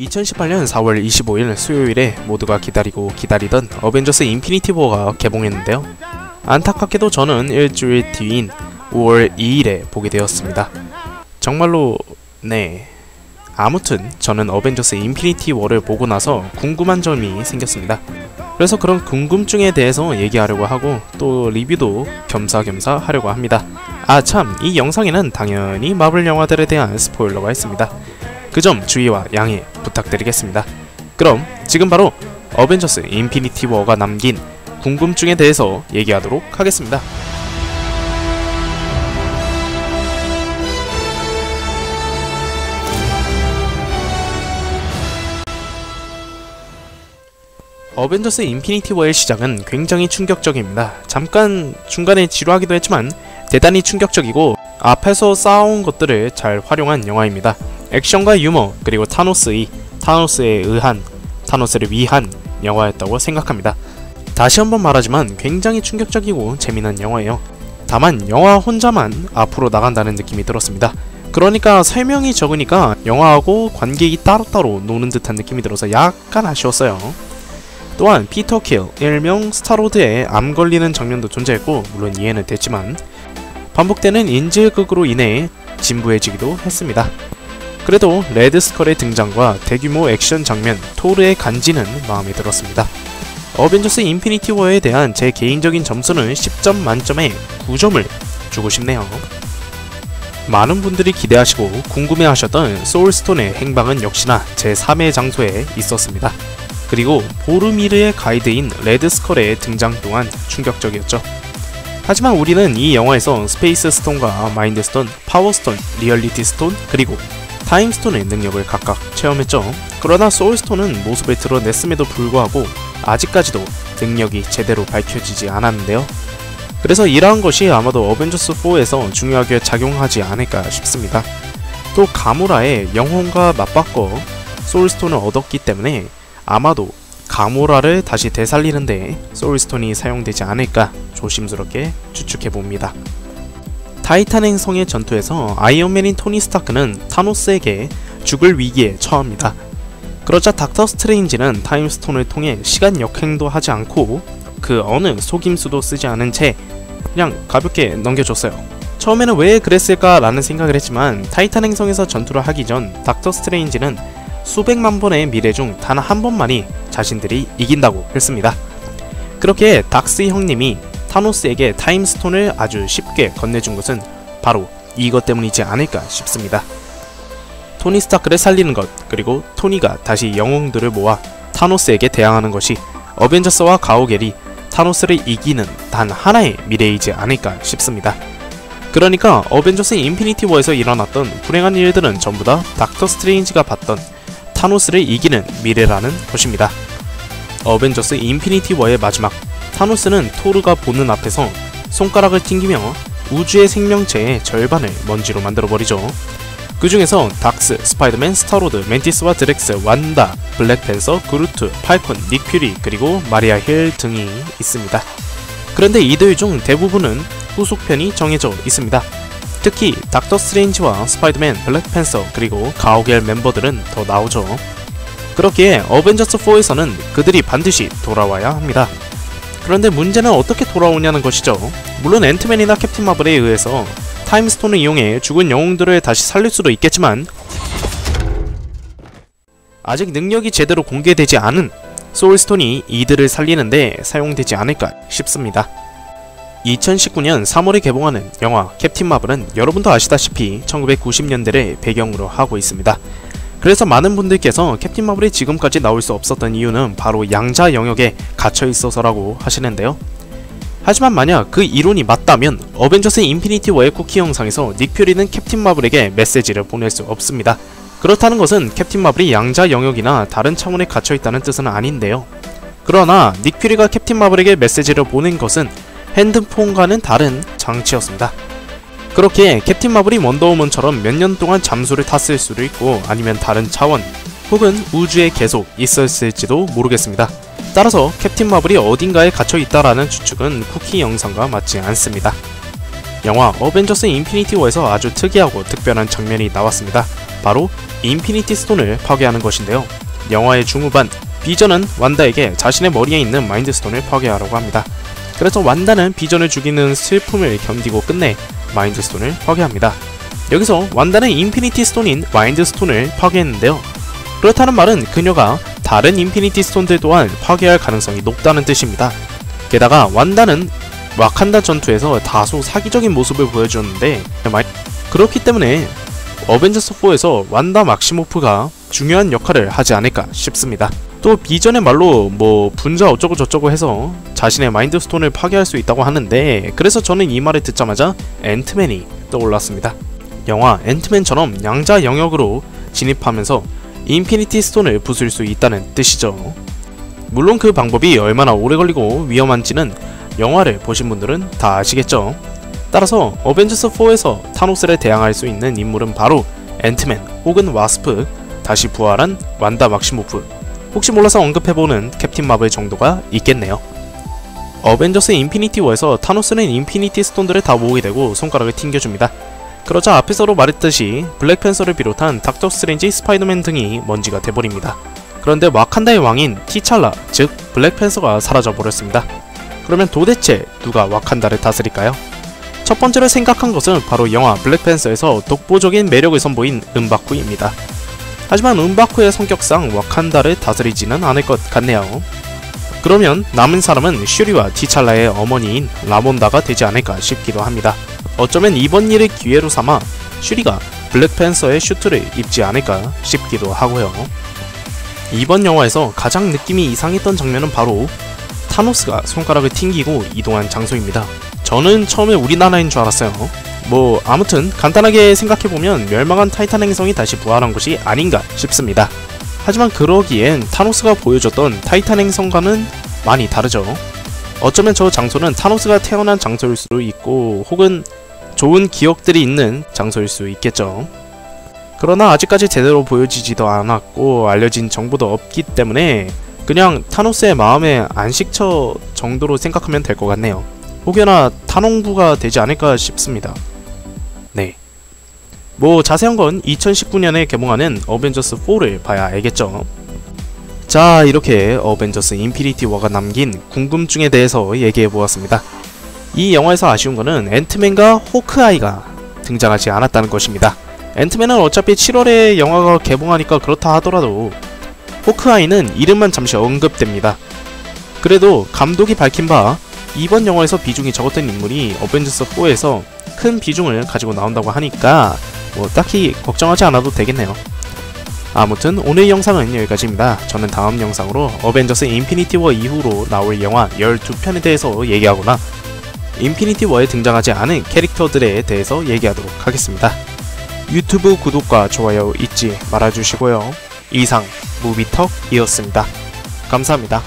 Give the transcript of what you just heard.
2018년 4월 25일 수요일에 모두가 기다리고 기다리던 어벤져스 인피니티 워가 개봉했는데요. 안타깝게도 저는 일주일 뒤인 5월 2일에 보게 되었습니다. 정말로 아무튼 저는 어벤져스 인피니티 워를 보고 나서 궁금한 점이 생겼습니다. 그래서 그런 궁금증에 대해서 얘기하려고 하고 또 리뷰도 겸사겸사 하려고 합니다. 아 참, 이 영상에는 당연히 마블 영화들에 대한 스포일러가 있습니다. 그 점 주의와 양해 부탁드리겠습니다. 그럼 지금 바로 어벤져스 인피니티 워가 남긴 궁금증에 대해서 얘기하도록 하겠습니다. 어벤져스 인피니티 워의 시작은 굉장히 충격적입니다. 잠깐 중간에 지루하기도 했지만 대단히 충격적이고 앞에서 쌓아온 것들을 잘 활용한 영화입니다. 액션과 유머 그리고 타노스에 의한, 타노스를 위한 영화였다고 생각합니다. 다시 한번 말하지만 굉장히 충격적이고 재미난 영화예요. 다만 영화 혼자만 앞으로 나간다는 느낌이 들었습니다. 그러니까 설명이 적으니까 영화하고 관객이 따로따로 노는 듯한 느낌이 들어서 약간 아쉬웠어요. 또한 피터 킬, 일명 스타로드에 암 걸리는 장면도 존재했고 물론 이해는 됐지만 반복되는 인질극으로 인해 진부해지기도 했습니다. 그래도 레드스컬의 등장과 대규모 액션 장면, 토르의 간지는 마음에 들었습니다. 어벤져스 인피니티 워에 대한 제 개인적인 점수는 10점 만점에 9점을 주고 싶네요. 많은 분들이 기대하시고 궁금해하셨던 소울스톤의 행방은 역시나 제3의 장소에 있었습니다. 그리고 보르미르의 가이드인 레드스컬의 등장 또한 충격적이었죠. 하지만 우리는 이 영화에서 스페이스 스톤과 마인드 스톤, 파워 스톤, 리얼리티 스톤, 그리고 타임 스톤의 능력을 각각 체험했죠. 그러나 소울 스톤은 모습을 드러냈음에도 불구하고 아직까지도 능력이 제대로 밝혀지지 않았는데요. 그래서 이러한 것이 아마도 어벤져스 4에서 중요하게 작용하지 않을까 싶습니다. 또 가모라의 영혼과 맞바꿔 소울 스톤을 얻었기 때문에 아마도 가모라를 다시 되살리는데 소울스톤이 사용되지 않을까 조심스럽게 추측해봅니다. 타이탄 행성의 전투에서 아이언맨인 토니 스타크는 타노스에게 죽을 위기에 처합니다. 그러자 닥터 스트레인지는 타임스톤을 통해 시간 역행도 하지 않고 그 어느 속임수도 쓰지 않은 채 그냥 가볍게 넘겨줬어요. 처음에는 왜 그랬을까 라는 생각을 했지만 타이탄 행성에서 전투를 하기 전 닥터 스트레인지는 수백만 번의 미래 중 단 한 번만이 자신들이 이긴다고 했습니다. 그렇게 닥스 형님이 타노스에게 타임스톤을 아주 쉽게 건네준 것은 바로 이것 때문이지 않을까 싶습니다. 토니 스타크를 살리는 것, 그리고 토니가 다시 영웅들을 모아 타노스에게 대항하는 것이 어벤져스와 가오갤이 타노스를 이기는 단 하나의 미래이지 않을까 싶습니다. 그러니까 어벤져스 인피니티 워에서 일어났던 불행한 일들은 전부 다 닥터 스트레인지가 봤던 타노스를 이기는 미래라는 것입니다. 어벤져스 인피니티 워의 마지막, 타노스는 토르가 보는 앞에서 손가락을 튕기며 우주의 생명체의 절반을 먼지로 만들어버리죠. 그 중에서 닥스, 스파이더맨, 스타로드, 멘티스와 드렉스, 완다, 블랙팬서, 그루트, 팔콘, 닉 퓨리, 그리고 마리아 힐 등이 있습니다. 그런데 이들 중 대부분은 후속편이 정해져 있습니다. 특히 닥터 스트레인지와 스파이더맨, 블랙팬서, 그리고 가오갤 멤버들은 더 나오죠. 그렇기에 어벤져스 4에서는 그들이 반드시 돌아와야 합니다. 그런데 문제는 어떻게 돌아오냐는 것이죠. 물론 앤트맨이나 캡틴 마블에 의해서 타임스톤을 이용해 죽은 영웅들을 다시 살릴 수도 있겠지만 아직 능력이 제대로 공개되지 않은 소울스톤이 이들을 살리는데 사용되지 않을까 싶습니다. 2019년 3월에 개봉하는 영화 캡틴 마블은 여러분도 아시다시피 1990년대를 배경으로 하고 있습니다. 그래서 많은 분들께서 캡틴 마블이 지금까지 나올 수 없었던 이유는 바로 양자 영역에 갇혀 있어서라고 하시는데요. 하지만 만약 그 이론이 맞다면 어벤져스 인피니티 워의 쿠키 영상에서 닉 퓨리는 캡틴 마블에게 메시지를 보낼 수 없습니다. 그렇다는 것은 캡틴 마블이 양자 영역이나 다른 차원에 갇혀 있다는 뜻은 아닌데요. 그러나 닉 퓨리가 캡틴 마블에게 메시지를 보낸 것은 핸드폰과는 다른 장치였습니다. 그렇기에 캡틴 마블이 원더우먼처럼 몇 년 동안 잠수를 탔을 수도 있고 아니면 다른 차원 혹은 우주에 계속 있었을지도 모르겠습니다. 따라서 캡틴 마블이 어딘가에 갇혀 있다라는 추측은 쿠키 영상과 맞지 않습니다. 영화 어벤져스 인피니티 워에서 아주 특이하고 특별한 장면이 나왔습니다. 바로 인피니티 스톤을 파괴하는 것인데요. 영화의 중후반, 비전은 완다에게 자신의 머리에 있는 마인드 스톤을 파괴하라고 합니다. 그래서 완다는 비전을 죽이는 슬픔을 견디고 끝내 마인드 스톤을 파괴합니다. 여기서 완다는 인피니티 스톤인 마인드 스톤을 파괴했는데요. 그렇다는 말은 그녀가 다른 인피니티 스톤들 또한 파괴할 가능성이 높다는 뜻입니다. 게다가 완다는 와칸다 전투에서 다소 사기적인 모습을 보여주었는데, 그렇기 때문에 어벤져스4에서 완다 막시모프가 중요한 역할을 하지 않을까 싶습니다. 또 비전의 말로 분자 어쩌고 저쩌고 해서 자신의 마인드 스톤을 파괴할 수 있다고 하는데, 그래서 저는 이 말을 듣자마자 앤트맨이 떠올랐습니다. 영화 앤트맨처럼 양자 영역으로 진입하면서 인피니티 스톤을 부술 수 있다는 뜻이죠. 물론 그 방법이 얼마나 오래 걸리고 위험한지는 영화를 보신 분들은 다 아시겠죠. 따라서 어벤져스4에서 타노스를 대항할 수 있는 인물은 바로 앤트맨 혹은 와스프, 다시 부활한 완다 막시모프, 혹시 몰라서 언급해보는 캡틴 마블 정도가 있겠네요. 어벤져스 인피니티 워에서 타노스는 인피니티 스톤들을 다 모으게 되고 손가락을 튕겨줍니다. 그러자 앞에서도 말했듯이 블랙팬서를 비롯한 닥터 스트레인지, 스파이더맨 등이 먼지가 돼버립니다. 그런데 와칸다의 왕인 티찰라, 즉 블랙팬서가 사라져버렸습니다. 그러면 도대체 누가 와칸다를 다스릴까요? 첫 번째로 생각한 것은 바로 영화 블랙팬서에서 독보적인 매력을 선보인 은바쿠입니다. 하지만 은바쿠의 성격상 와칸다를 다스리지는 않을 것 같네요. 그러면 남은 사람은 슈리와 티찰라의 어머니인 라몬다가 되지 않을까 싶기도 합니다. 어쩌면 이번 일을 기회로 삼아 슈리가 블랙팬서의 슈트를 입지 않을까 싶기도 하고요. 이번 영화에서 가장 느낌이 이상했던 장면은 바로 타노스가 손가락을 튕기고 이동한 장소입니다. 저는 처음에 우리나라인 줄 알았어요. 아무튼 간단하게 생각해보면 멸망한 타이탄 행성이 다시 부활한 것이 아닌가 싶습니다. 하지만 그러기엔 타노스가 보여줬던 타이탄 행성과는 많이 다르죠. 어쩌면 저 장소는 타노스가 태어난 장소일 수도 있고, 혹은 좋은 기억들이 있는 장소일 수 있겠죠. 그러나 아직까지 제대로 보여지지도 않았고 알려진 정보도 없기 때문에 그냥 타노스의 마음의 안식처 정도로 생각하면 될 것 같네요. 혹여나 탄홍부가 되지 않을까 싶습니다. 네. 자세한 건 2019년에 개봉하는 어벤져스4를 봐야 알겠죠. 자, 이렇게 어벤져스 인피니티 워가 남긴 궁금증에 대해서 얘기해보았습니다. 이 영화에서 아쉬운 거는 앤트맨과 호크아이가 등장하지 않았다는 것입니다. 앤트맨은 어차피 7월에 영화가 개봉하니까 그렇다 하더라도 호크아이는 이름만 잠시 언급됩니다. 그래도 감독이 밝힌 바 이번 영화에서 비중이 적었던 인물이 어벤져스4에서 큰 비중을 가지고 나온다고 하니까 딱히 걱정하지 않아도 되겠네요. 아무튼 오늘 영상은 여기까지입니다. 저는 다음 영상으로 어벤져스 인피니티 워 이후로 나올 영화 12편에 대해서 얘기하거나 인피니티 워에 등장하지 않은 캐릭터들에 대해서 얘기하도록 하겠습니다. 유튜브 구독과 좋아요 잊지 말아주시고요. 이상 무비턱이었습니다. 감사합니다.